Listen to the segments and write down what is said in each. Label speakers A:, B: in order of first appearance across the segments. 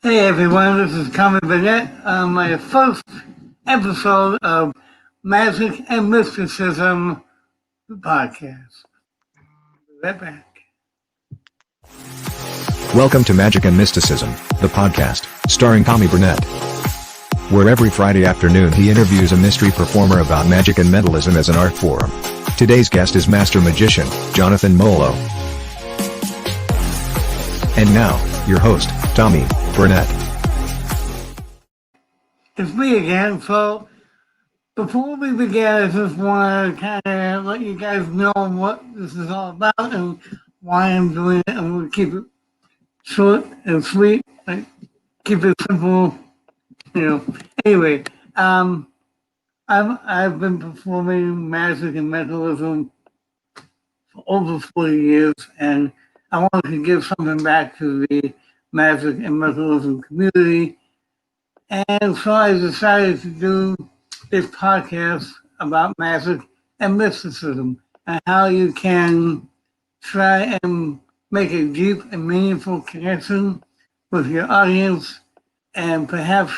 A: Hey everyone, this is Tommy Burnett on my first episode of Magic and Mysticism podcast. Be right back.
B: Welcome to Magic and Mysticism, the podcast, starring Tommy Burnett. Where every Friday afternoon he interviews a mystery performer about magic and mentalism as an art form. Today's guest is Master Magician, Jonathan Molo. And now, your host, Tommy Burnett.
A: It's me again. So before we begin, I just want to kind of let you guys know what this is all about and why I'm doing it. I'm going to keep it short and sweet, like keep it simple, Anyway, I've been performing magic and mentalism for over 40 years, and I wanted to give something back to the magic and mentalism community. And so I decided to do this podcast about magic and mysticism and how you can try and make a deep and meaningful connection with your audience and perhaps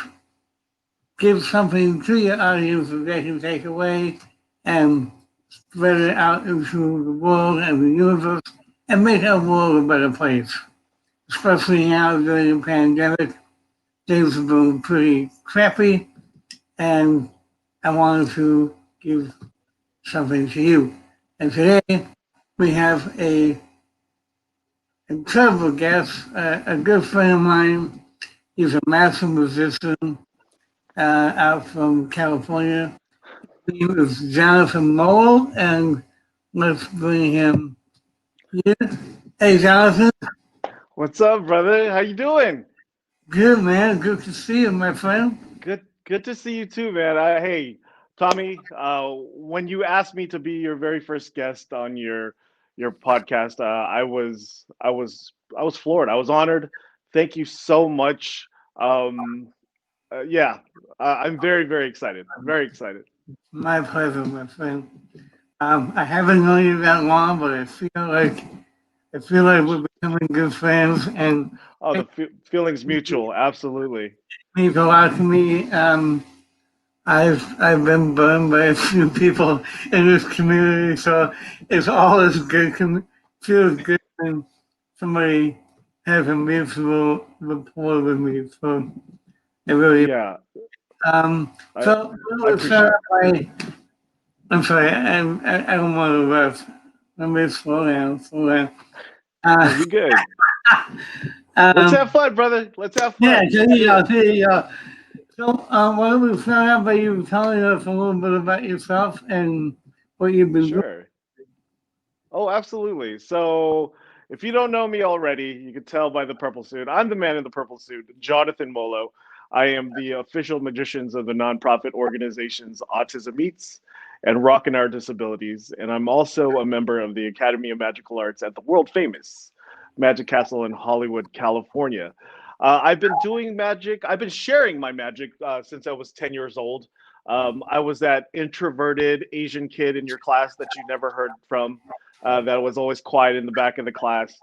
A: give something to your audience that they can take away and spread it out into the world and the universe and make our world a better place. Especially now during the pandemic, things have been pretty crappy, and I wanted to give something to you. And today we have a incredible guest, a good friend of mine. He's a master magician out from California. His name is Jonathan Molo, and let's bring him here. Hey, Jonathan.
C: What's up, brother? How you doing?
A: Good, man. Good to see you, my friend.
C: Good to see you too, man. Hey, Tommy, when you asked me to be your very first guest on your podcast, I was floored. I was honored. Thank you so much. Yeah, I'm very, very excited. Very excited.
A: My pleasure, my friend. I haven't known you that long, but I feel like we're becoming good friends, and
C: Oh,
A: it
C: the feeling's mutual. Absolutely.
A: means a lot to me. I've been burned by a few people in this community, so it's always good. Feels good when somebody has a mutual rapport with me. So it really.
C: Yeah, I
A: So
C: I
A: let's
C: appreciate
A: start
C: it.
A: by. I'm sorry. I don't want to rush. Let me slow down. Slow down.
C: No,
A: Uh,
C: you're good. Let's
A: um,
C: have fun, brother. Let's have
A: yeah,
C: fun.
A: there
C: Let's
A: you
C: do
A: go.
C: it.
A: There you go. So, why don't we start out by you telling us a little bit about yourself and what you've been doing?
C: Sure. Oh, absolutely. So, if you don't know me already, you can tell by the purple suit. I'm the man in the purple suit, Jonathan Molo. I am the official magicians of the nonprofit organizations Autism Eats and Rockin' Our Disabilities, and I'm also a member of the Academy of Magical Arts at the world famous Magic Castle in Hollywood, California. I've been doing magic. I've been sharing my magic since I was 10 years old. I was that introverted Asian kid in your class that you never heard from, that was always quiet in the back of the class.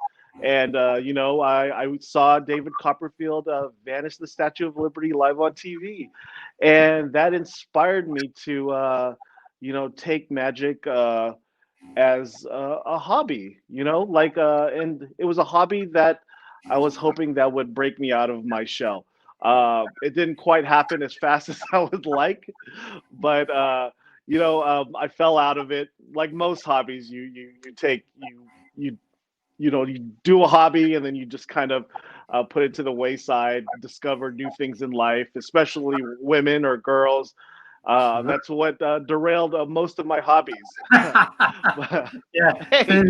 C: And, I saw David Copperfield vanish the Statue of Liberty live on TV. And that inspired me to, take magic as a hobby, and it was a hobby that I was hoping that would break me out of my shell. It didn't quite happen as fast as I would like, but I fell out of it. Like most hobbies, you take you you do a hobby and then you just kind of put it to the wayside, discover new things in life, especially women or girls. That's what derailed most of my hobbies. But
A: Yeah.
C: hey,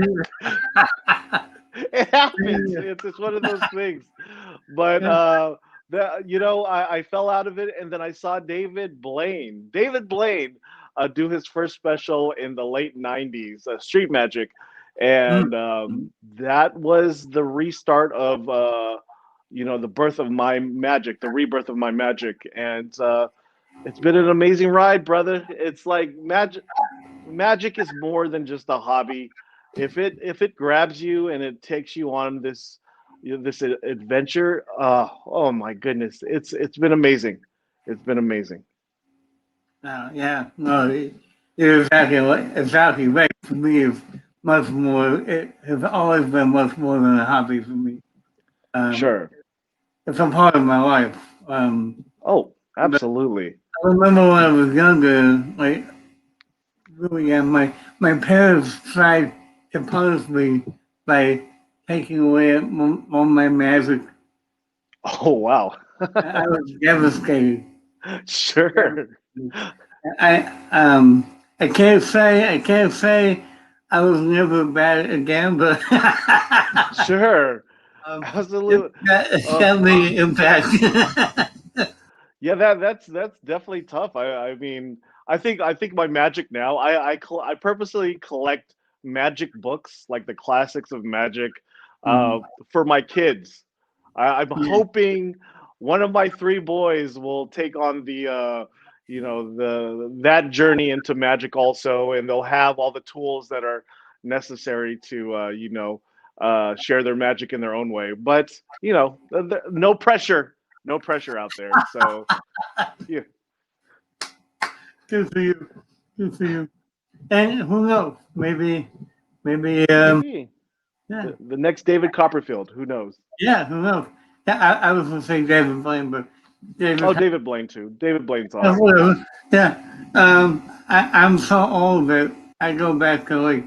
C: it happens. It's one of those things. But I fell out of it, and then I saw David Blaine, do his first special in the late '90s, Street Magic,
A: Mm.
C: and that was the restart of the birth of my magic, the rebirth of my magic, and it's been an amazing ride, brother. It's like magic is more than just a hobby. If it grabs you and it takes you on this, this adventure. Oh my goodness, it's been amazing. It's been amazing.
A: Yeah, no, you're exactly right. For me, it's much more. It has always been much more than a hobby for me. Um,
C: Sure.
A: it's a part of my life. Um,
C: Oh,
A: but
C: absolutely.
A: I remember when I was younger, like really young, my parents tried to punish me by taking away all my magic.
C: Oh wow.
A: I was devastated.
C: Sure.
A: I can't say I was never bad again, but
C: Sure.
A: um,
C: Absolutely.
A: it's
C: Uh,
A: got me impact.
C: yeah, that's definitely tough. I mean, I think my magic now. I purposely collect magic books, like the classics of magic, uh,
A: Mhm.
C: for my kids. I'm
A: Yeah.
C: hoping one of my three boys will take on the that journey into magic also, and they'll have all the tools that are necessary to share their magic in their own way. But no pressure, no pressure out there. So yeah,
A: Good for you. Good for you. And who knows? Maybe,
C: maybe
A: yeah,
C: the next David Copperfield. Who knows?
A: yeah, who knows? Yeah, I was going to say David Blaine, but David,
C: Oh, David Blaine too. David Blaine's awesome.
A: whatever. Yeah, I'm so old that I go back to like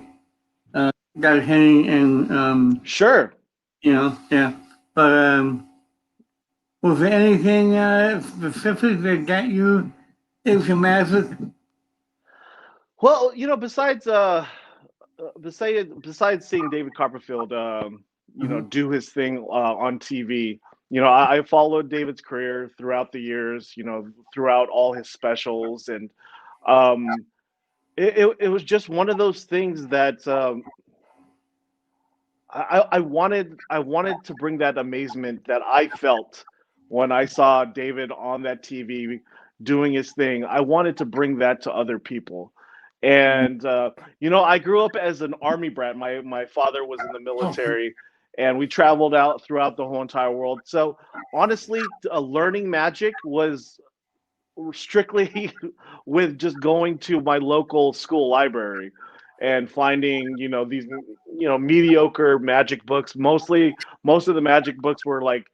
A: Doug Henning and
C: Sure.
A: yeah. But was there anything specific that got you into magic?
C: Well, besides seeing David Copperfield,
A: Mhm.
C: do his thing on TV. I followed David's career throughout the years. Throughout all his specials, and um, it was just one of those things that I wanted to bring that amazement that I felt when I saw David on that TV doing his thing. I wanted to bring that to other people. And I grew up as an army brat. My father was in the
A: Oh,
C: military, and we traveled out throughout the whole entire world. So honestly, learning magic was strictly with just going to my local school library and finding these mediocre magic books. Most of the magic books were like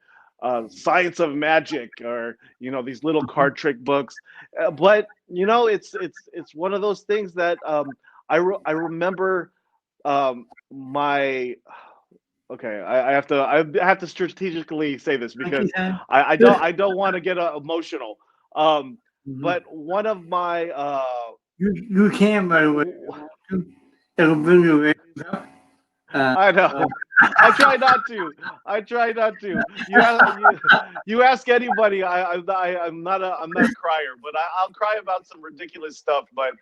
C: science of magic, or these little card trick books. But it's one of those things that I remember my okay, I have to strategically say this
A: monkey
C: because
A: time?
C: I don't want to get emotional. Um,
A: Mhm.
C: but one of my
A: You can, by the way. It'll bring your ratings up. Uh,
C: I know.
A: uh,
C: I try not to. I try not to. You ask anybody. I'm not a crier, but I'll cry about some ridiculous stuff. But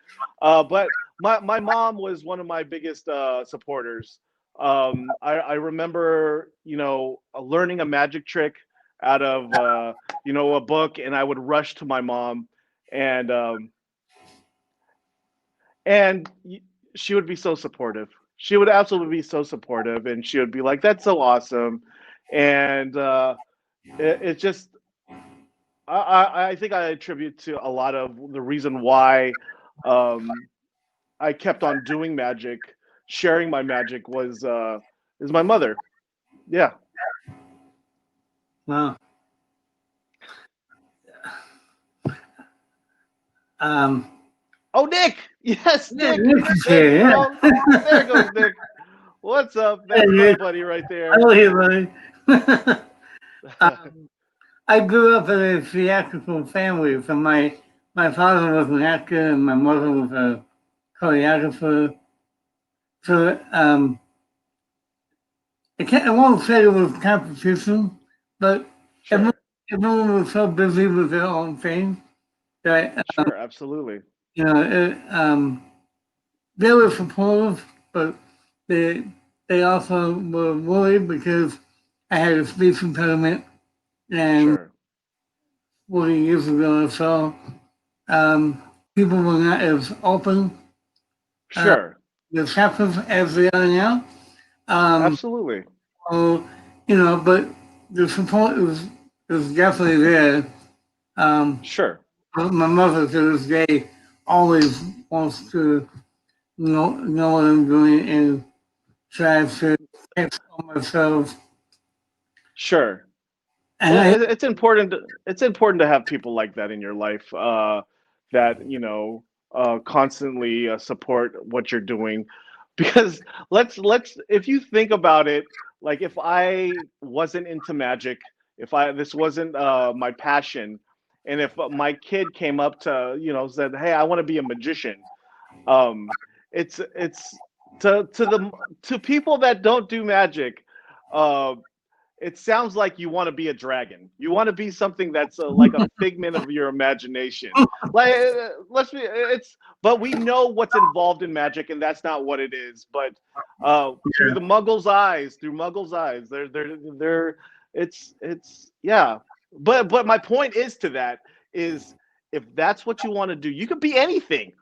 C: my mom was one of my biggest supporters. I remember learning a magic trick out of a book, and I would rush to my mom, and and she would be so supportive. She would absolutely be so supportive, and she would be like, "That's so awesome," and it just I think I attribute to a lot of the reason why um, I kept on doing magic, sharing my magic is my mother. Yeah.
A: well, um,
C: Oh, Nick. Yes,
A: yeah,
C: Nick.
A: Nick is
C: There,
A: here.
C: oh, there goes Nick. What's up?
A: Yeah,
C: That's my
A: Nick.
C: buddy right there.
A: Hello, here, buddy. I grew up in a theatrical family, so my father was an actor and my mother was a choreographer. So I won't say it was competition, but everyone,
C: Sure.
A: everyone was so busy with their own thing that
C: Sure. Absolutely.
A: you know they were supportive, but they they also were worried because I had a speech impediment and
C: Sure.
A: 40 years ago or so, um, people were not as open uh,
C: Sure.
A: with acceptance as they are now. Um,
C: Absolutely.
A: so but the support is definitely there. Um,
C: Sure.
A: my mother to this day always wants to know what I'm doing and tries to fix on myself.
C: Sure.
A: And
C: Well,
A: I,
C: it's important. It's important to have people like that in your life, that constantly support what you're doing, because let's if you think about it, like if I wasn't into magic, if I this wasn't my passion, and if my kid came up to said, "Hey, I want to be a magician," um, it's to people that don't do magic. Uh, it sounds like you want to be a dragon. You want to be something that's like a figment of your imagination. Like let's be it's but we know what's involved in magic, and that's not what it is. But through the through Muggle's eyes, they're yeah. But my point is to that is, if that's what you want to do, you could be anything.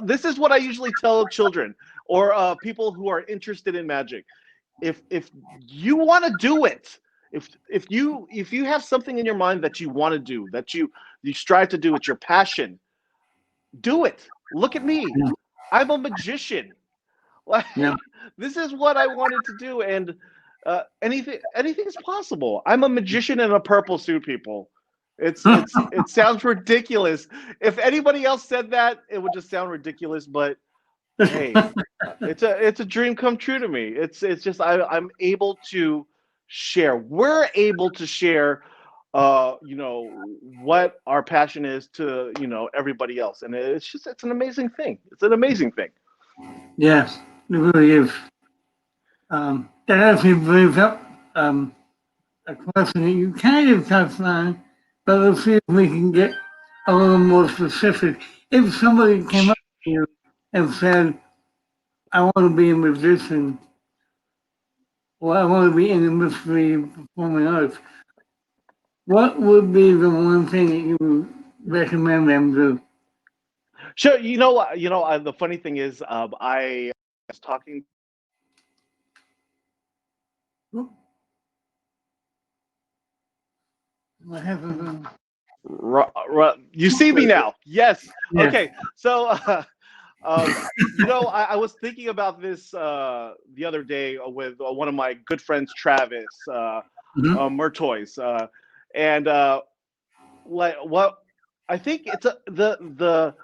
C: This is what I usually tell children or people who are interested in magic. If you want to do it, if you have something in your mind that you want to do, that you strive to do, it's your passion, do it. Look at me, I'm a magician. Like,
A: yeah,
C: this is what I wanted to do, and anything is possible. I'm a magician in a purple suit, people. It sounds ridiculous. If anybody else said that, it would just sound ridiculous, but hey, it's a dream come true to me. It's just I'm able to share. We're able to share, what our passion is to everybody else, and it's an amazing thing. It's an amazing thing.
A: yes, it really is. That actually brings up a question that you kind of touched on, but let's see if we can get a little more specific. If somebody came up to you and said, I want to be a musician, or I want to be in the mystery performing arts, what would be the one thing that you would recommend them do?
C: Sure, the funny thing is, I was talking.
A: What happened?
C: You see me now? Yes.
A: Yeah.
C: Okay. So, I was thinking about this the other day with one of my good friends, Travis
A: Mm-hmm.
C: Murtois, and like what I think the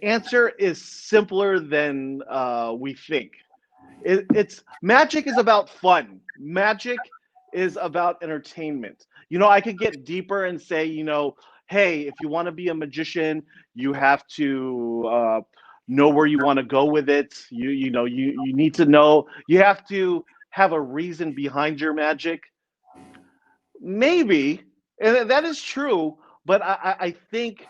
C: answer is simpler than we think. It's magic is about fun. Magic is about entertainment. I could get deeper and say, hey, if you want to be a magician, you have to know where you want to go with it. You need to know. You have to have a reason behind your magic. Maybe, and that is true. But I think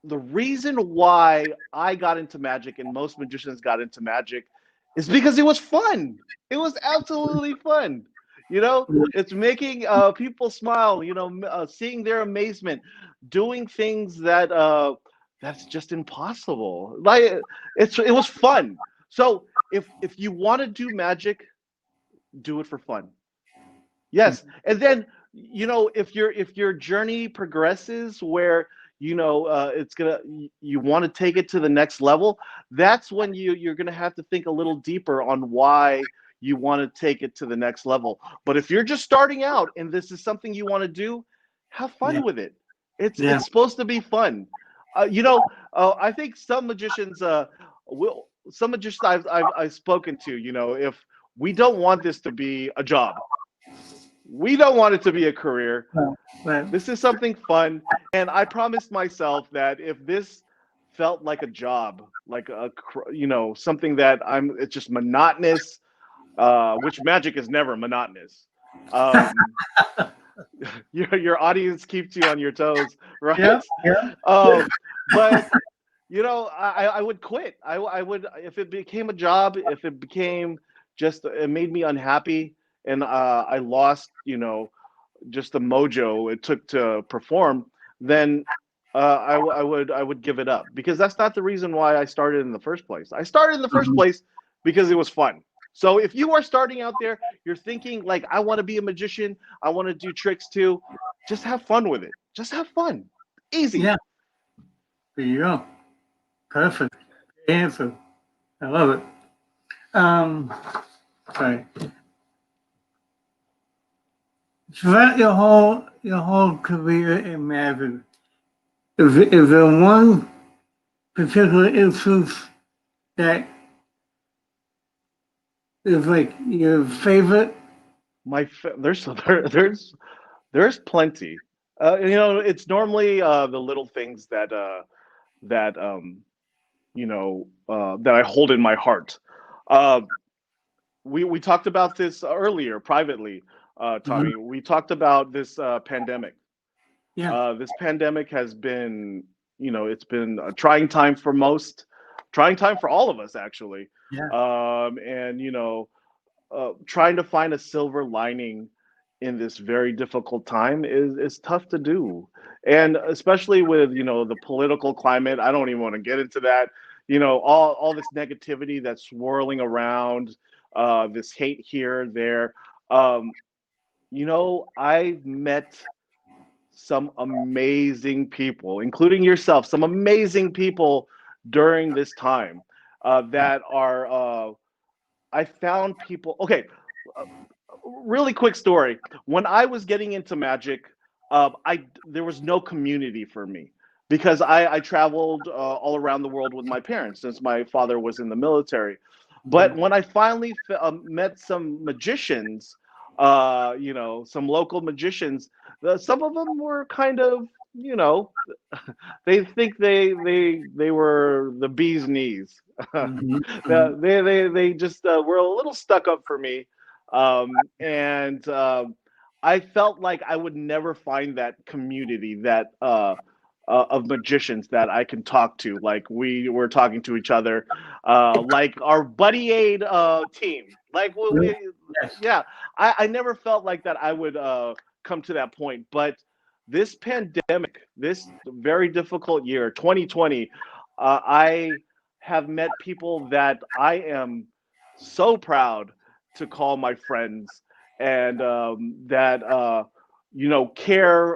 C: the reason why I got into magic and most magicians got into magic is because it was fun. It was absolutely fun. It's making people smile. Seeing their amazement, doing things that's just impossible. Like it was fun. So if you want to do magic, do it for fun. Yes, and then if your journey progresses where it's gonna you want to take it to the next level, that's when you're gonna have to think a little deeper on why you want to take it to the next level. But if you're just starting out and this is something you want to do, have
A: Yeah.
C: fun with it. It's
A: Yeah.
C: it's supposed to be fun. I think some magicians I've spoken to, if we don't want this to be a job, we don't want it to be a career.
A: Right.
C: This is something fun. And I promised myself that if this felt like a job, like something that it's just monotonous, which magic is never monotonous. Um, your audience keeps you on your toes,
A: Yeah.
C: right?
A: Yeah.
C: But I would quit. I would, if it became a job, if it became just, it made me unhappy, and I lost, just the mojo it took to perform, then I would give it up, because that's not the reason why I started in the first place. I started in the first
A: Mhm.
C: place because it was fun. So if you are starting out there, you're thinking like, I want to be a magician, I want to do tricks too, just have fun with it. Just have fun. Easy.
A: Yeah, there you go. Perfect answer. I love it. Um, sorry. Throughout your whole career in magic, is there one particular instance that is like your favorite?
C: There's plenty. It's normally the little things that I hold in my heart. Uh, we talked about this earlier privately,
A: Mhm.
C: Tommy. We talked about this pandemic.
A: Yeah,
C: This pandemic has been, it's been a trying time for all of us actually,
A: yeah,
C: and trying to find a silver lining in this very difficult time is tough to do, and especially with the political climate. I don't even want to get into that. All this negativity that's swirling around, this hate here, there. Um, I've met some amazing people, including yourself, some amazing people during this time that are. I found people. Okay, uh, really quick story. When I was getting into magic, I there was no community for me because I traveled all around the world with my parents since my father was in the military. But
A: mhm,
C: when I finally met some magicians, some local magicians, some of them were kind of, you know, they think they were the bee's knees.
A: mhm, mhm.
C: They just were a little stuck up for me, and I felt like I would never find that community of magicians that I can talk to, like we were talking to each other, like our buddy aid team. Like
A: Really? Yes.
C: yeah, I never felt like that I would come to that point, but this pandemic, this very difficult year, 2020, I have met people that I am so proud to call my friends, and that care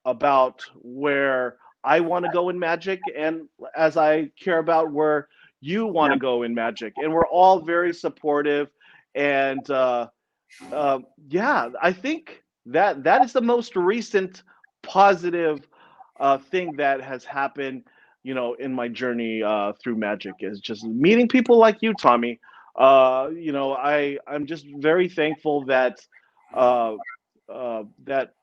C: about where I want to go in magic, and as I care about where you want
A: Yeah.
C: to go in magic, and we're all very supportive, and yeah, I think that is the most recent positive thing that has happened, in my journey through magic, is just meeting people like you, Tommy. I'm just very thankful uh, that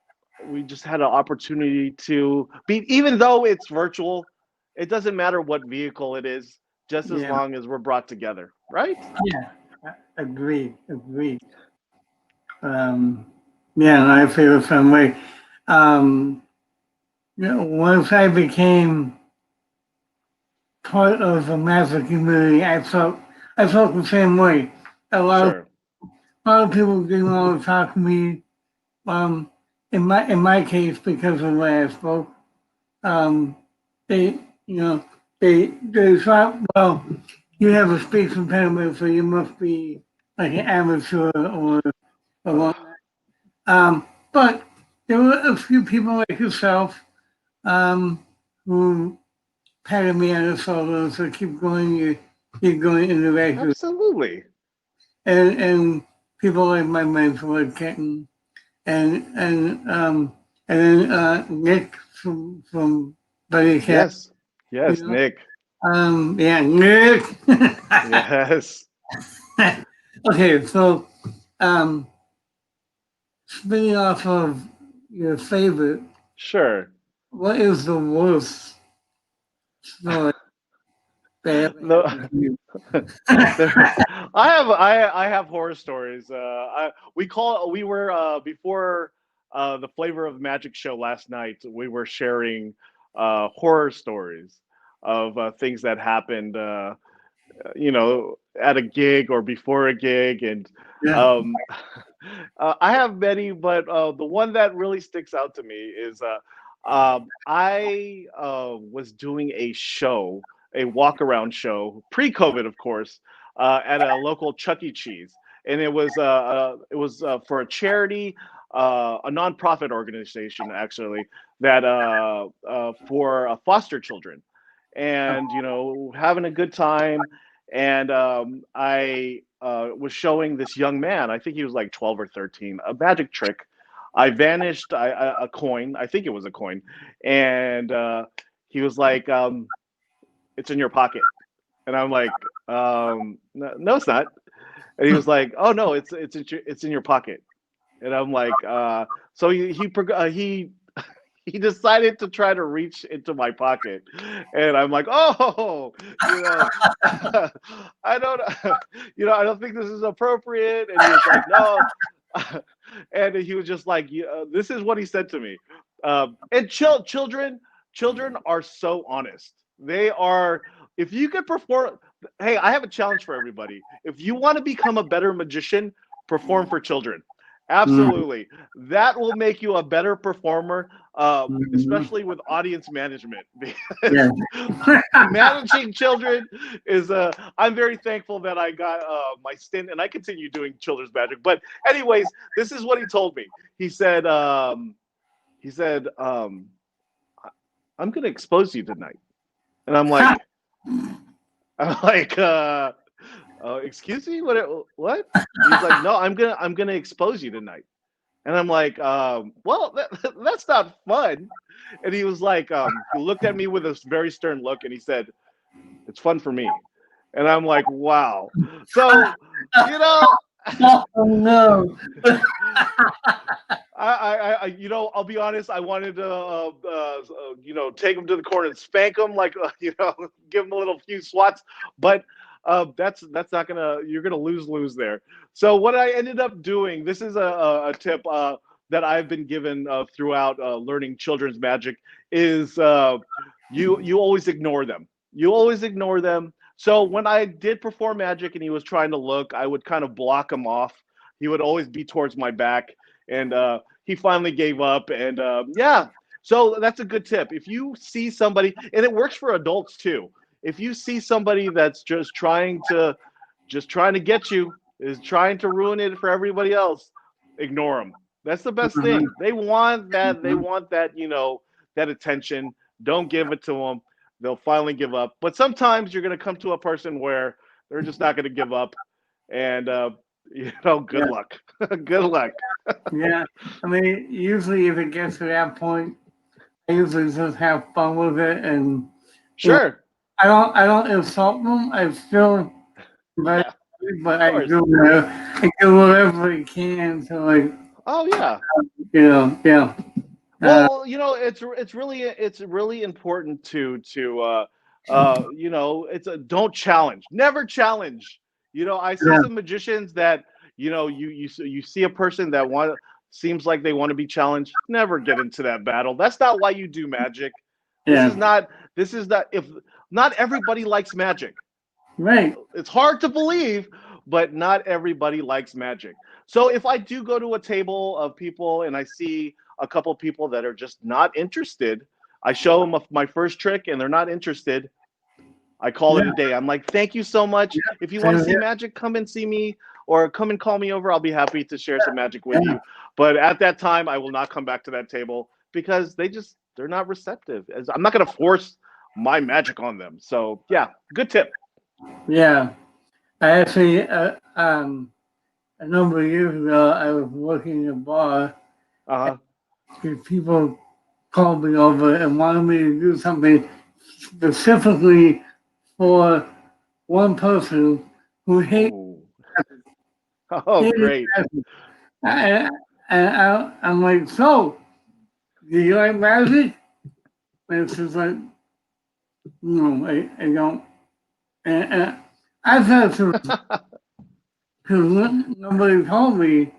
C: we just had an opportunity to be, even though it's virtual. It doesn't matter what vehicle it is, just as
A: Yeah.
C: long as we're brought together, right?
A: Yeah. Agreed. Agreed. Um, yeah, and I feel the same way. Um, once I became part of the master community, I felt the same way. A lot of,
C: Sure.
A: a lot of people didn't want to talk to me. Um, in my case, because of the way I spoke, um, they you know they thought, well, you have a speech impediment, so you must be like an amateur or whatnot. But there were a few people like yourself who patted me on the shoulder and said, "Keep going, you're going in the right direction."
C: Absolutely.
A: And people like my mentor, like Kenton, and then Nick from Buddy Cat,
C: Yes.
A: you
C: Yes,
A: know.
C: Nick.
A: Yeah, Nick.
C: Yes.
A: Okay, so um, spinning off of your favorite,
C: Sure.
A: what is the worst story that ever
C: No,
A: happened to you?
C: there, I have horror stories. We were before the Flavor of Magic show last night. We were sharing horror stories of things that happened, at a gig or before a gig, and
A: Yeah.
C: um, I have many, but the one that really sticks out to me is I was doing a show, a walk around show, pre-COVID, of course, at a local Chuck E. Cheese, and it was for a charity, a nonprofit organization actually that for foster children, and having a good time, and I was showing this young man, I think he was like 12 or 13, a magic trick. I vanished a coin, I think it was a coin, and he was like, "It's in your pocket," and I'm like, No, no, it's not." And he was like, "Oh no, it's in your pocket," and I'm like, so he decided to try to reach into my pocket, and I'm like, "Oh, you know, I don't, I don't think this is appropriate." And he was like, "No," and he was just like, "This is what he said to me." And children are so honest. They are. If you could perform, hey, I have a challenge for everybody. If you want to become a better magician, perform for children. Absolutely. That will make you a better performer, especially with audience management. Because
A: Yeah.
C: managing children is, I'm very thankful that I got my stint and I continue doing children's magic. But, anyways, this is what he told me. He said, I'm going to expose you tonight. And I'm like, excuse me, what? He's like, no, I'm gonna expose you tonight, and I'm like, well, that's not fun. And he was like, he looked at me with a very stern look, and he said, it's fun for me, and I'm like, wow. So, you know,
A: Oh no.
C: I'll be honest. I wanted to, take him to the corner and spank him, like, give him a little few swats. But that's not gonna. You're gonna lose there. So what I ended up doing. This is a tip that I've been given throughout learning children's magic. Is you always ignore them. You always ignore them. So when I did perform magic and he was trying to look, I would kind of block him off. He would always be towards my back, and he finally gave up. And yeah, so that's a good tip. If you see somebody, and it works for adults too. If you see somebody that's just trying to get you, is trying to ruin it for everybody else, ignore them. That's the best thing. They want that. They want that. That attention. Don't give it to them. They'll finally give up. But sometimes you're going to come to a person where they're just not going to give up, and good luck. Good luck.
A: Yeah. I mean, usually if it gets to that point, I usually just have fun with it, and
C: Sure.
A: I don't insult them. I still, but
C: Yeah.
A: but
C: Of course.
A: I do whatever I can to, like,
C: Oh yeah.
A: yeah.
C: Well, it's really important it's a don't challenge, never challenge. I see
A: Yeah.
C: some magicians that you see a person that seems like they want to be challenged. Never get into that battle. That's not why you do magic. This
A: Yeah.
C: is not. This is not. If not everybody likes magic.
A: Right.
C: It's hard to believe, but not everybody likes magic. So if I do go to a table of people and I see a couple people that are just not interested, I show them my first trick and they're not interested. I call
A: Yeah.
C: it a day. I'm like, thank you so much. If you want to
A: Same
C: see
A: here.
C: magic, come and see me or come and call me over. I'll be happy to share some magic with
A: Yeah.
C: you. But at that time, I will not come back to that table because they're not receptive. I'm not going to force my magic on them. So yeah, good tip.
A: Yeah. I actually, a number of years ago, I was working in a bar.
C: Uh-huh.
A: And people called me over and wanted me to do something specifically for one person who
C: Ooh. Oh,
A: hated
C: great.
A: magic. I'm like, so, do you like magic? And she's like, no, I don't. And I thought to, because nobody told me.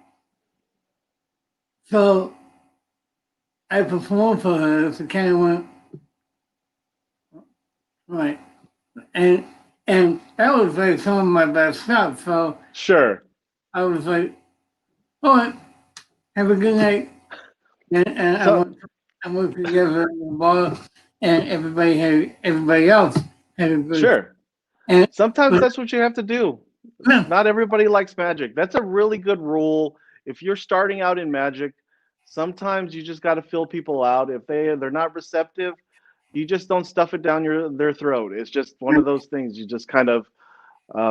A: So I performed for her. So kind of went, right. And and that was like some of my best stuff. So
C: Sure.
A: I was like, all right, have a good night. And
C: So
A: I went together in the bar, and everybody else had a good.
C: sure.
A: And
C: Sometimes
A: but
C: that's what you have to do.
A: Yeah.
C: Not everybody likes magic. That's a really good rule. If you're starting out in magic, sometimes you just got to fill people out. If they're not receptive, you just don't stuff it down their throat. It's just one of those things. You just kind of,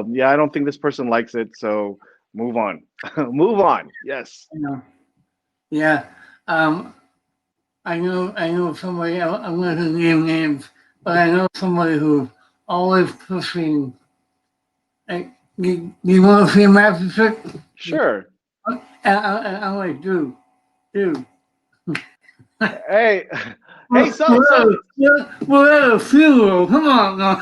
C: yeah, I don't think this person likes it, so move on. Move on. Yes.
A: Yeah. Yeah. Um, I know somebody, I'm not going to name names, but I know somebody who's always pushing, like, you want to see a magic trick?
C: Sure.
A: And I'm like, dude.
C: Hey, hey,
A: We're at a funeral. Come on. No.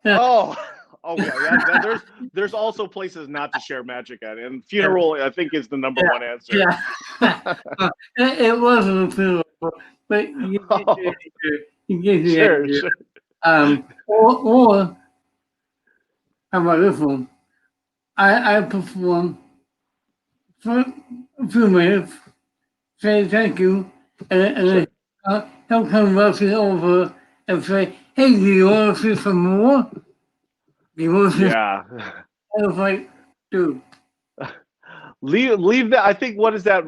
A: Yeah,
C: oh, okay. There's also places not to share magic at, and funeral I think is the number one answer.
A: yeah. It wasn't a funeral, but you get the
C: Oh,
A: idea. You get the
C: sure,
A: idea.
C: sure.
A: Or how about this one? I perform for a few minutes, say thank you, and then
C: Sure.
A: he'll come rushing over and say, hey, do you want to see some more? Do you want to see?
C: Yeah.
A: I was like, dude,
C: Leave that. I think what is that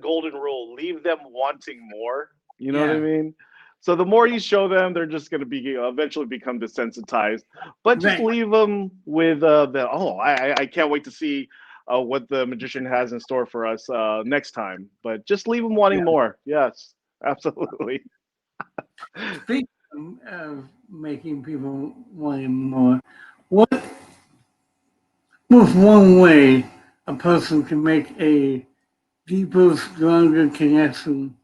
C: golden rule? Leave them wanting more. You know what I
A: yeah,
C: mean? So the more you show them, they're just going to be eventually become desensitized. But just
A: right,
C: leave them with the I can't wait to see what the magician has in store for us next time. But just leave them wanting
A: yeah.
C: more. Yes, absolutely.
A: Speaking of making people wanting more, what was one way a person can make a deeper, stronger connection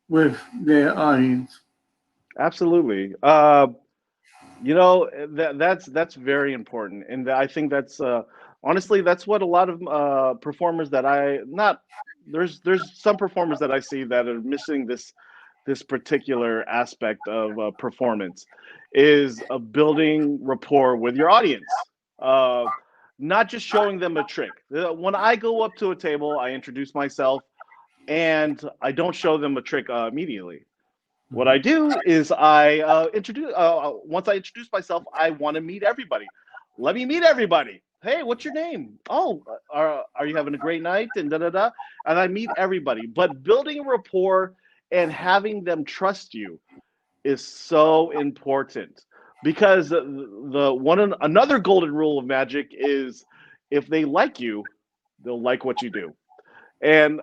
A: with their audience?
C: Absolutely. That's very important, and I think that's honestly that's what a lot of performers that I not there's some performers that I see that are missing this particular aspect of performance is building rapport with your audience. Uh, Not just showing them a trick. When I go up to a table, I introduce myself, and I don't show them a trick immediately. What I do is I introduce. Once I introduce myself, I want to meet everybody. Let me meet everybody. Hey, what's your name? Oh, are you having a great night? And da da da. And I meet everybody. But building a rapport and having them trust you is so important because another golden rule of magic is if they like you, they'll like what you do. And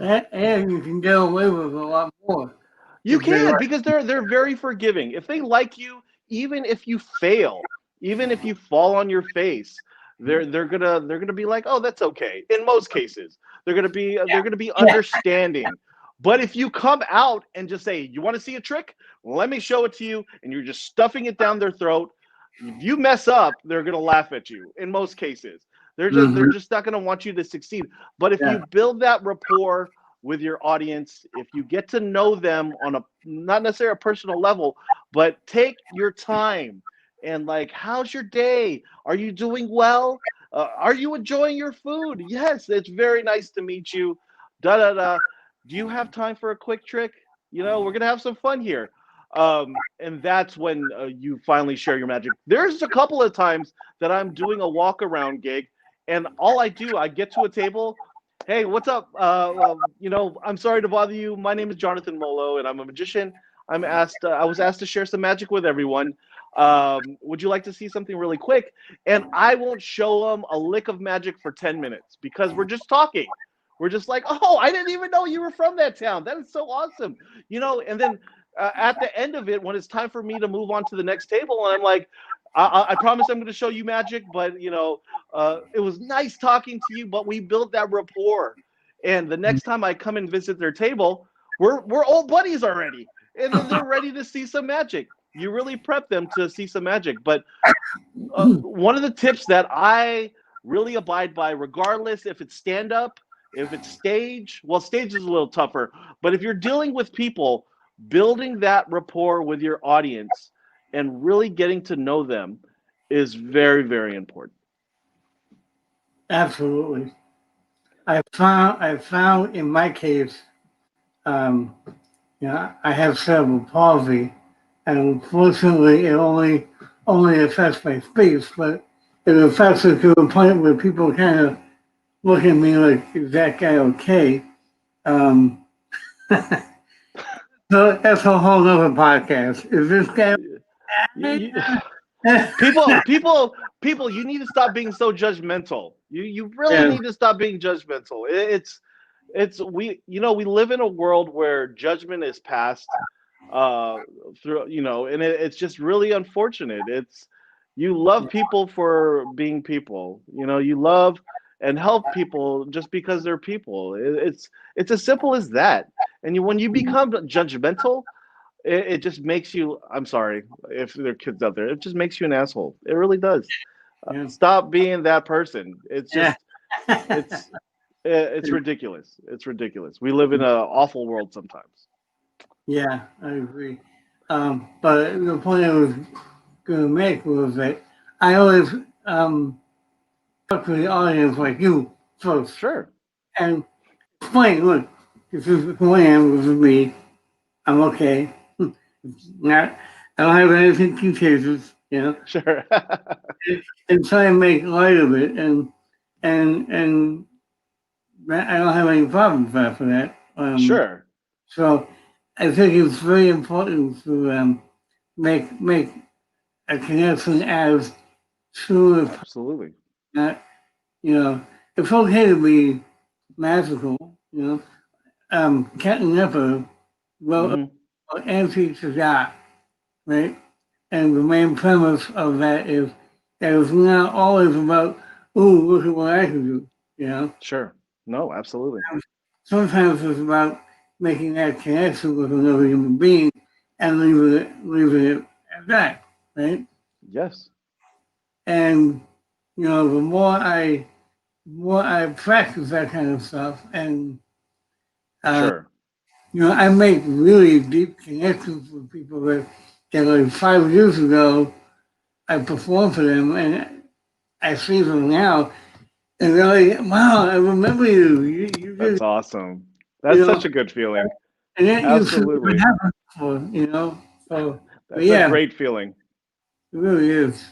A: And you can get away with a lot more
C: you
A: if they
C: can
A: like.
C: because they're very forgiving. If they like you, even if you fail, even if you fall on your face, they're gonna be like, oh, that's okay. In most cases, they're gonna be understanding. But if you come out and just say, you want to see a trick? Let me show it to you, and you're just stuffing it down their throat. If you mess up, they're gonna laugh at you. In most cases, they're
A: Mhm.
C: just not gonna want you to succeed. But if you
A: Yeah.
C: build that rapport with your audience, if you get to know them on a not necessarily a personal level, but take your time and like, how's your day? Are you doing well? Are you enjoying your food? Yes, it's very nice to meet you. Da da da. Do you have time for a quick trick? We're gonna have some fun here. And that's when you finally share your magic. There's a couple of times that I'm doing a walk around gig, and all I do, I get to a table. Hey, what's up? I'm sorry to bother you. My name is Jonathan Molo, and I'm a magician. I was asked to share some magic with everyone. Would you like to see something really quick? And I won't show them a lick of magic for 10 minutes because we're just talking. We're just like, oh, I didn't even know you were from that town. That is so awesome. And then at the end of it, when it's time for me to move on to the next table, and I'm like, I promise I'm going to show you magic, but it was nice talking to you, but we built that rapport. And the next time I come and visit their table, we're old buddies already, and then they're ready to see some magic. You really prep them to see some magic. But one of the tips that I really abide by, regardless if it's stand up, if it's stage, well, stage is a little tougher, but if you're dealing with people, building that rapport with your audience and really getting to know them is very, very important.
A: Absolutely. I found in my case, um, I have cerebral palsy, and unfortunately, it only affects my speech, but it affects it to a point where people kind of look at me like, is that guy okay? Um, so that's a whole other podcast. Is this guy
C: You,
A: okay?
C: people, you need to stop being so judgmental. You really
A: Yeah,
C: need to stop being judgmental. It's we we live in a world where judgment is passed uh through and it's just really unfortunate. It's you love people for being people. You love and help people just because they're people. It's as simple as that. And when you become judgmental, it just makes you, I'm sorry if there are kids out there, it just makes you an asshole. It really does.
A: yeah,
C: Stop being that person. It's
A: yeah.
C: just it's ridiculous. It's ridiculous. We live in an awful world sometimes.
A: Yeah, I agree. But the point I was going to make was that I always talk to the audience like you first
C: Sure.
A: and explain, look, this is who I am, this is me, I'm okay. Not, I don't have anything contagious,
C: Sure.
A: and try and make light of it, and I don't have any problems after that.
C: Sure.
A: So I think it's very important to make a connection as soon as
C: Absolutely.
A: not, it's okay to be magical, Captain Nipper wrote
C: Hmm.
A: Antique to that, right? And the main premise of that is that it's not always about, ooh, look at what I can do.
C: Sure. No, absolutely.
A: Sometimes it's about making that connection with another human being and leaving it at that, right?
C: Yes.
A: And the more I practice that kind of stuff, and uh,
C: Sure.
A: I make really deep connections with people that like 5 years ago I performed for them, and I see them now, and they're like, "Wow, I remember you. You did,
C: That's awesome.
A: you
C: That's
A: know,"
C: such a good feeling.
A: and that used to never
C: Absolutely.
A: happen before. So, but
C: That's a
A: yeah,
C: great feeling.
A: it really is.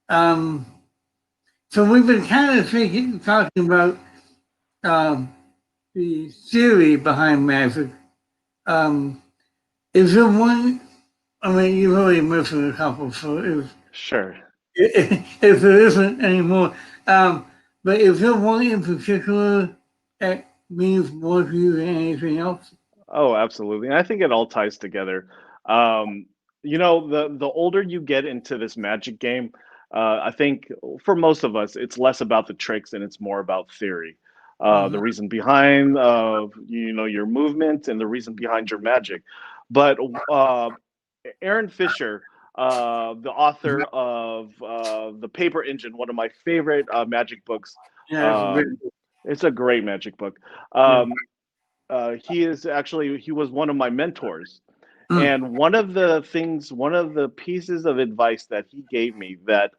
A: Um, so we've been kind of talking about um, the theory behind magic. Um, is there one? I mean, you've already mentioned a couple, so
C: Sure.
A: if there isn't anymore, um, but is there one in particular that means more to you than anything else?
C: Oh, absolutely. And I think it all ties together. Um, the older you get into this magic game, I think for most of us, it's less about the tricks and it's more about theory. The
A: Mhm.
C: reason behind your movement and the reason behind your magic. But Aaron Fisher, the author of the Paper Engine, one of my favorite magic books.
A: Yeah, it's a great.
C: Um, it's a great magic book.
A: Yeah.
C: He was one of my mentors,
A: Mm.
C: and one of the pieces of advice that he gave me that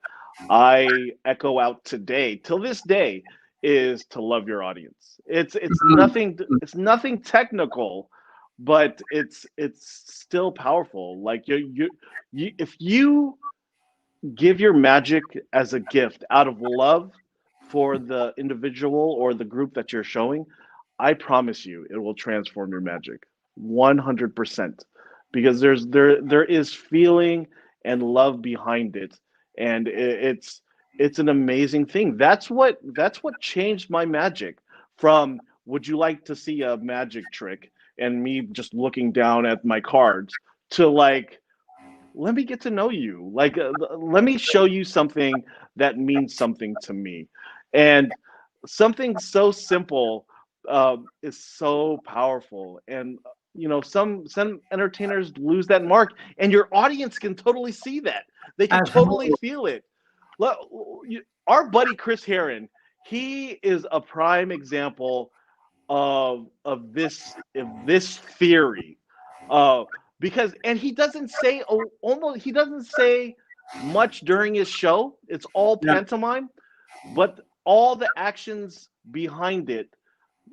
C: I echo out today, till this day, is to love your audience. It's nothing technical, but it's still powerful. Like you if you give your magic as a gift out of love for the individual or the group that you're showing, I promise you it will transform your magic 100%, because there is feeling and love behind it, and it's an amazing thing. That's what changed my magic from would you like to see a magic trick and me just looking down at my cards to like let me get to know you. Like, let me show you something that means something to me. And something so simple is so powerful. And, some entertainers lose that mark, and your audience can totally see that. They can totally
A: Absolutely.
C: feel it. Our buddy Chris Heron, he is a prime example of this theory, uh, because and he doesn't say almost he doesn't say much during his show. It's all
A: Yeah.
C: pantomime, but all the actions behind it,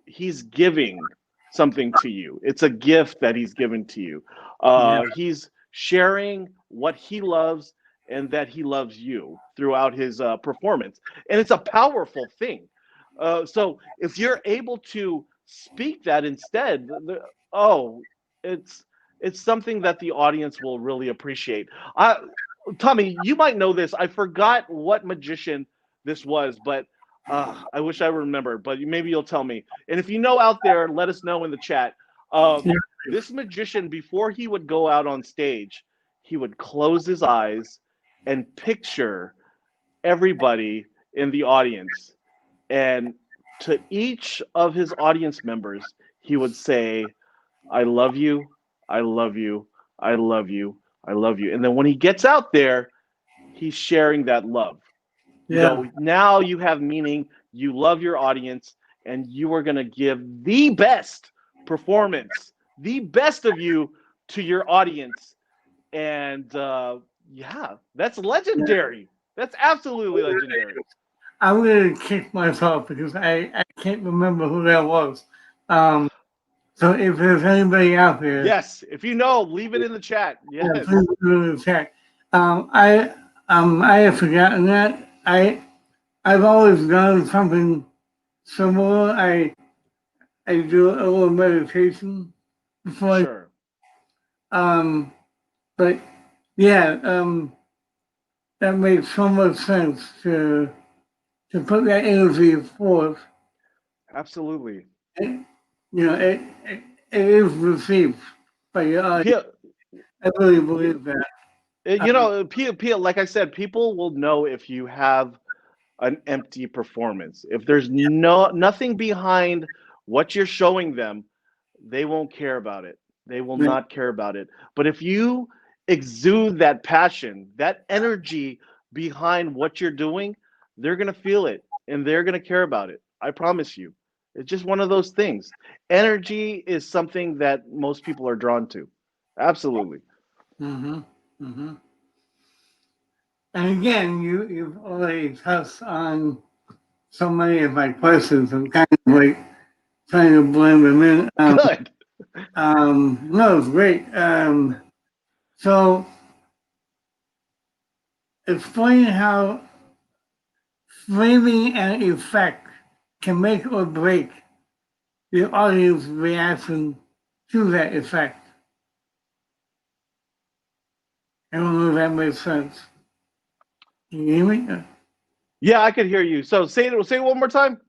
C: he's giving something to you. It's a gift that he's given to you.
A: Yeah.
C: He's sharing what he loves and that he loves you throughout his performance. And it's a powerful thing. So if you're able to speak that instead, oh, it's it's something that the audience will really appreciate. Tommy, you might know this. I forgot what magician this was, but I wish I remembered. But maybe you'll tell me. And if you know out there, let us know in the chat.
A: Yeah.
C: This magician, before he would go out on stage, he would close his eyes and picture everybody in the audience. And to each of his audience members, he would say, I love you, I love you, I love you, I love you. And then when he gets out there, he's sharing that love.
A: Yeah.
C: Now you have meaning, you love your audience, and you are going to give the best performance, the best of you to your audience. And yeah, that's legendary. That's absolutely legendary.
A: I'm going to kick myself because I can't remember who that was. Um, so if there's anybody out there,
C: Yes, if you know, leave it in the chat.
A: yeah,
C: Yes.
A: please do in the chat. I have forgotten that. I've always done something similar. I do a little meditation before.
C: Sure.
A: Um, but yeah, that makes so much sense to put that energy forth.
C: Absolutely.
A: It, it is received by your audience. I really believe that.
C: Like I said, people will know if you have an empty performance. If there's nothing behind what you're showing them, they won't care about it. They will
A: Yeah.
C: not care about it. But if you exude that passion, that energy behind what you're doing, they're going to feel it and they're going to care about it. I promise you. It's just one of those things. Energy is something that most people are drawn to. Absolutely.
A: Mm-hmm. Mm-hmm. And again, you've already touched on so many of my questions. I'm kind of like trying to blend them in.
C: Good.
A: No, it's great. So explain how framing an effect can make or break the audience reaction to that effect. I don't know if that makes sense. Can you hear me?
C: Yeah, I could hear you. So say it one more time.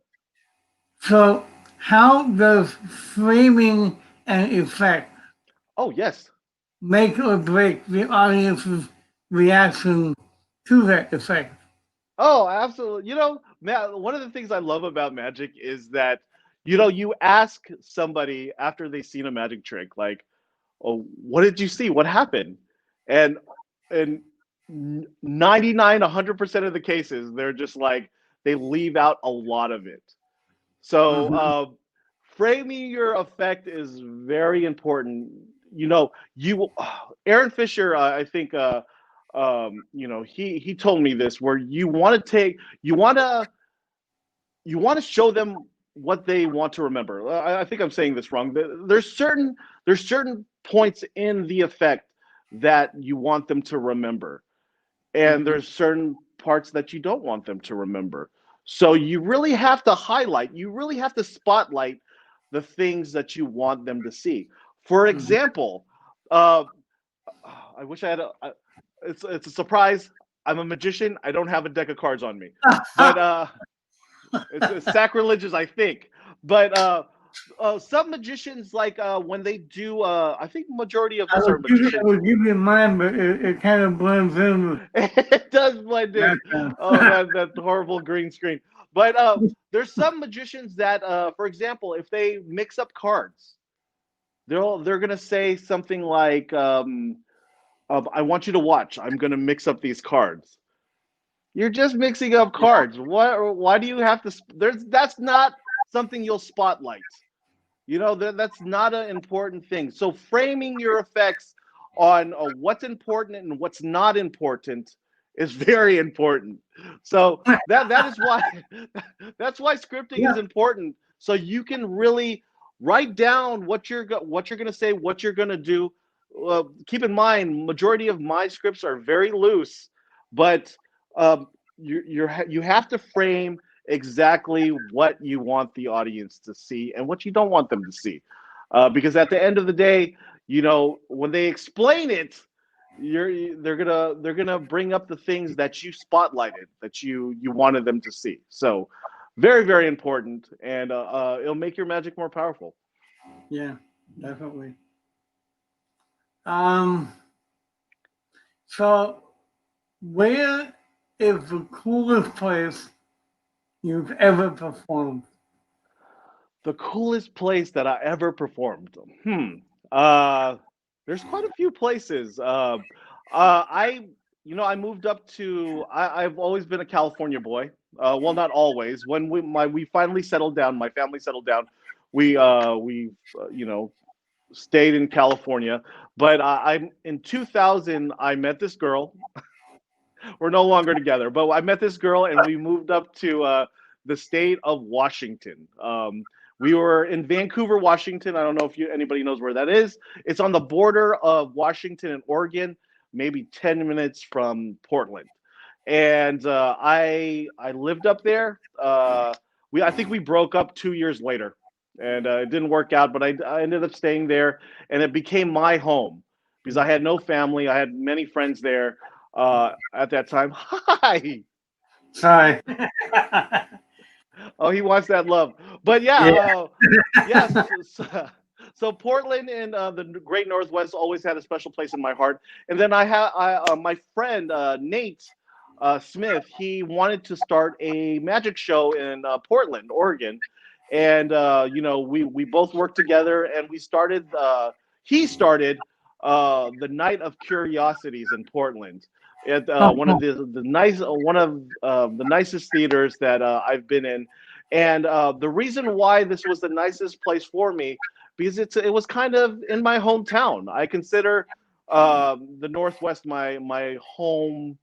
A: So how does framing an effect
C: Oh, yes.
A: make or break the audience's reaction to that effect?
C: Oh, absolutely. One of the things I love about magic is that, you ask somebody after they've seen a magic trick, like, oh, what did you see? What happened? And and 99, 100% of the cases, they're just like, they leave out a lot of it. So
A: Mm-hmm.
C: framing your effect is very important. You Aaron Fisher, I think, he told me this, where you want to show them what they want to remember. I think I'm saying this wrong. There's certain points in the effect that you want them to remember, and there's certain parts that you don't want them to remember. So you really have to highlight, you really have to spotlight the things that you want them to see. For example, uh, I wish I had it's a surprise. I'm a magician. I don't have a deck of cards on me, but it's sacrilegious, I think. But some magicians, like when they do, I think majority of us are
A: I
C: magicians.
A: would give you mine, but it kind of blends in with
C: It does blend in.
A: background.
C: Oh, that horrible green screen. But there's some magicians that, for example, if they mix up cards, they're gonna say something like, "I want you to watch. I'm gonna mix up these cards." You're just mixing up cards. Why do you have to? That's not something you'll spotlight. That's not an important thing. So framing your effects on what's important and what's not important is very important. So that is why that's why scripting
A: Yeah.
C: is important. So you can really write down what you're going to say, what you're going to do. Keep in mind, majority of my scripts are very loose. but you have to frame exactly what you want the audience to see and what you don't want them to see, because at the end of the day, when they explain it, they're gonna bring up the things that you spotlighted, that you wanted them to see. So very, very important, and it'll make your magic more powerful.
A: Yeah, definitely. Um, so where is the coolest place you've ever performed?
C: The coolest place that I ever performed. Uh, there's quite a few places. I, I moved up to. I've always been a California boy. Well, not always. When we finally settled down, my family settled down. We stayed in California. But I in 2000 I met this girl. We're no longer together, but I met this girl and we moved up to the state of Washington. We were in Vancouver, Washington. I don't know if anybody knows where that is. It's on the border of Washington and Oregon, maybe 10 minutes from Portland. And I lived up there. I think we broke up 2 years later, and it didn't work out. But I ended up staying there, and it became my home because I had no family. I had many friends there at that time. Hi.
A: Sorry.
C: Oh, he wants that love. But yeah,
A: Yeah.
C: yes. So Portland and the Great Northwest always had a special place in my heart. And then my friend Nate Smith. He wanted to start a magic show in Portland, Oregon, and we both worked together, and we started. He started the Night of Curiosities in Portland at
A: Oh,
C: one of
A: cool.
C: the nicest theaters that I've been in, and the reason why this was the nicest place for me because it was kind of in my hometown. I consider the Northwest my home,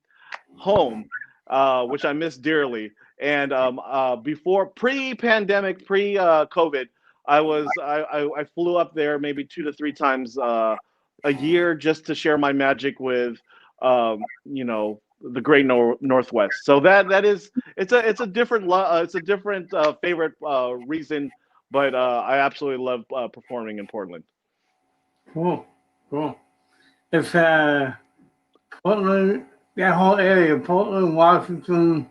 C: which I miss dearly. And before pre-pandemic, pre-COVID, I flew up there maybe 2 to 3 times a year just to share my magic with the Great Northwest. So that is it's a different favorite reason, but I absolutely love performing in Portland.
A: Cool. Cool. It's Portland, that whole area, Portland, Washington,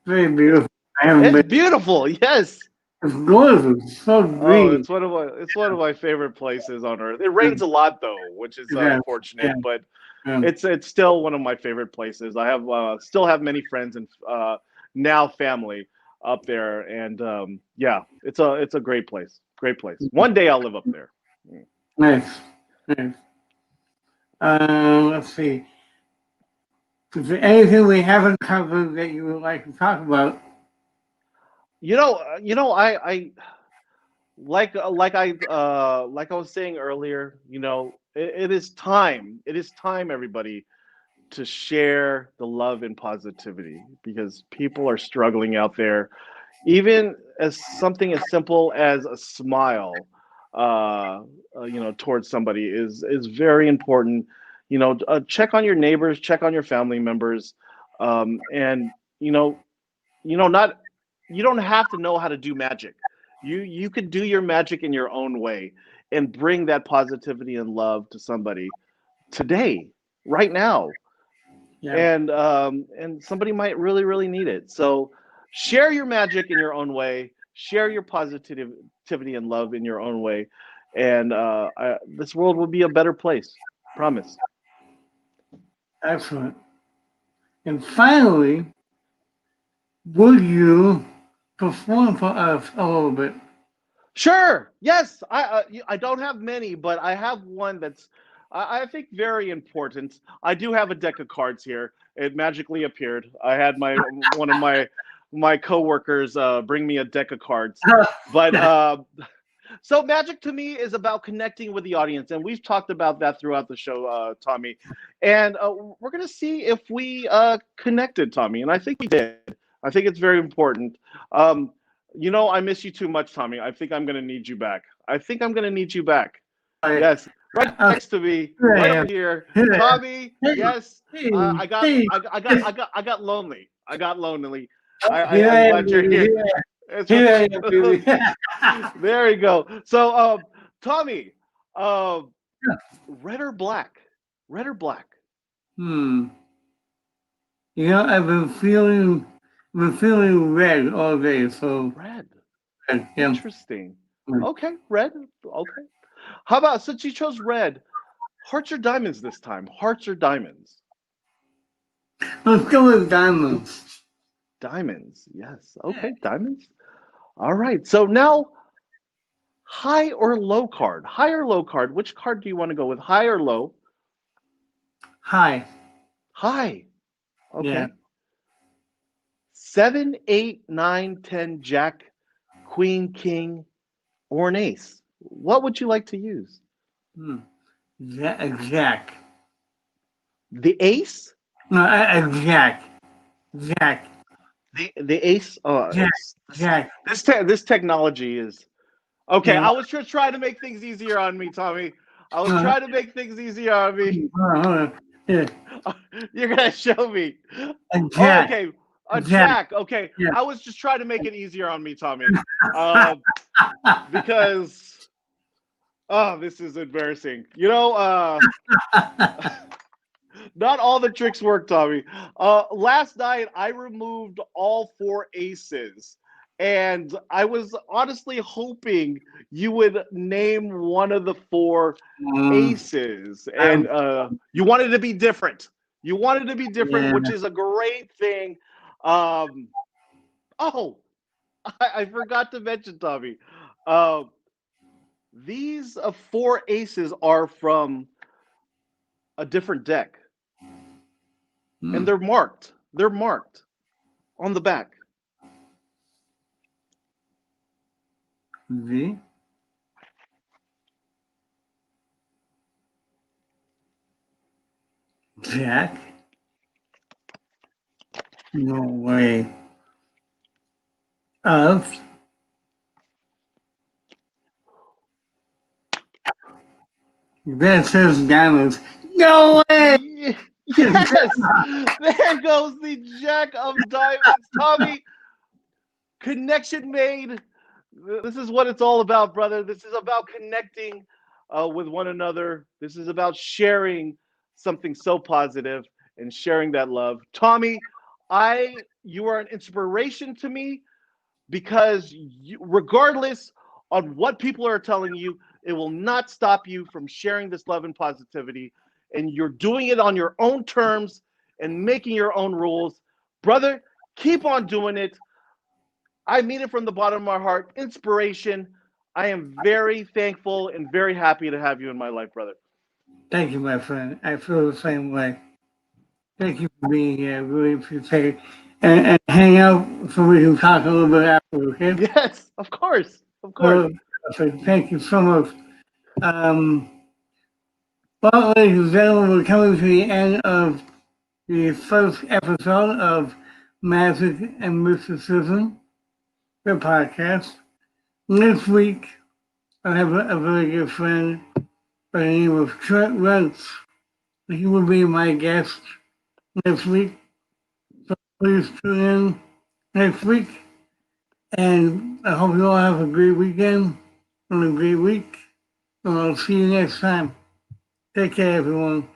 A: very beautiful. I haven't
C: It's
A: been.
C: beautiful, yes.
A: It's gorgeous. It's so
C: Oh,
A: green.
C: it's one of my favorite places on earth. It rains a lot though, which is
A: Yeah. Yeah.
C: unfortunate, but
A: Yeah.
C: it's still one of my favorite places. I have still have many friends and now family up there, and yeah, it's a great place. Great place. One day I'll live up there.
A: Nice. Nice. Let's see. Is there anything we haven't covered that you would like to talk about?
C: I like I was saying earlier. It is time. It is time, everybody, to share the love and positivity because people are struggling out there. Even as something as simple as a smile, towards somebody is very important. Check on your neighbors, check on your family members, and not you don't have to know how to do magic. You could do your magic in your own way and bring that positivity and love to somebody today, right now,
A: Yeah.
C: and somebody might really, really need it. So share your magic in your own way, share your positivity and love in your own way, and this world will be a better place. Promise.
A: Excellent. And finally, would you perform for us a little bit?
C: Sure. Yes. I don't have many, but I have one that's I think very important. I do have a deck of cards here. It magically appeared. I had one of my coworkers bring me a deck of cards, but so magic to me is about connecting with the audience, and we've talked about that throughout the show, Tommy. And we're gonna see if we connected, Tommy, and I think we did. I think it's very important. I miss you too much, Tommy. I think I'm gonna need you back. I think I'm gonna need you back.
A: I,
C: Yes. right next to me,
A: Here I
C: right
A: am.
C: over here.
A: Here I am.
C: Tommy,
A: Hey,
C: yes.
A: hey,
C: I got
A: hey.
C: lonely. I got lonely.
A: Here I
C: I'm
A: am,
C: glad you're
A: baby.
C: here.
A: Here,
C: It's
A: here I am, baby.
C: there you go. So, Tommy, red or black? Red or black?
A: Hmm. You know, I've been feeling red all day, so
C: Red.
A: red, yeah.
C: Interesting. Okay, red. Okay. How about since you chose red, hearts or diamonds this time? Hearts or diamonds?
A: Let's go with diamonds.
C: Diamonds. Yes. Okay, diamonds. All right. So now, high or low card? High or low card? Which card do you want to go with? High or low?
A: Hi.
C: High.
A: Yeah.
C: Okay. 7, 8, 9, 10, Jack, Queen, King, or an ace. What would you like to use?
A: Hmm. Jack.
C: The ace?
A: No, Jack. Jack.
C: The ace?
A: Jack. Jack.
C: This technology is okay.
A: Yeah.
C: I was just trying to make things easier on me, Tommy. I was
A: Uh,
C: trying to make things easier on me.
A: hold on. Yeah.
C: You're gonna show me. Oh,
A: Jack.
C: okay. A
A: Jack.
C: jack. Okay.
A: Yeah.
C: I was just trying to make it easier on me, Tommy. Because this is embarrassing. Not all the tricks work, Tommy. Last night I removed all 4 aces, and I was honestly hoping you would name one of the 4 aces, and you wanted to be different. You wanted to be different,
A: Yeah.
C: which is a great thing. Um, oh, I forgot to mention, Tommy. Uh, these 4 aces are from a different deck, and
A: Hmm.
C: they're marked. They're marked on the back.
A: V. Jack. No way. Of. That says diamonds. No way.
C: Yes, there goes the Jack of Diamonds, Tommy. Connection made. This is what it's all about, brother. This is about connecting with one another. This is about sharing something so positive and sharing that love. Tommy, you are an inspiration to me because regardless on what people are telling you, it will not stop you from sharing this love and positivity. And you're doing it on your own terms and making your own rules. Brother, keep on doing it. I mean it from the bottom of my heart. Inspiration. I am very thankful and very happy to have you in my life, brother.
A: Thank you, my friend. I feel the same way. Thank you for being here. I really appreciate it. And hang out so we can talk a little bit after, okay?
C: Yes, of course. Of course.
A: Well, so thank you so much. Um, well, ladies and gentlemen, we're coming to the end of the first episode of Magic and Mysticism, the podcast. Next week, I have a very good friend by the name of Trent Rentz. He will be my guest next week. So please tune in next week. And I hope you all have a great weekend and a great week. And I'll see you next time. Take care, everyone.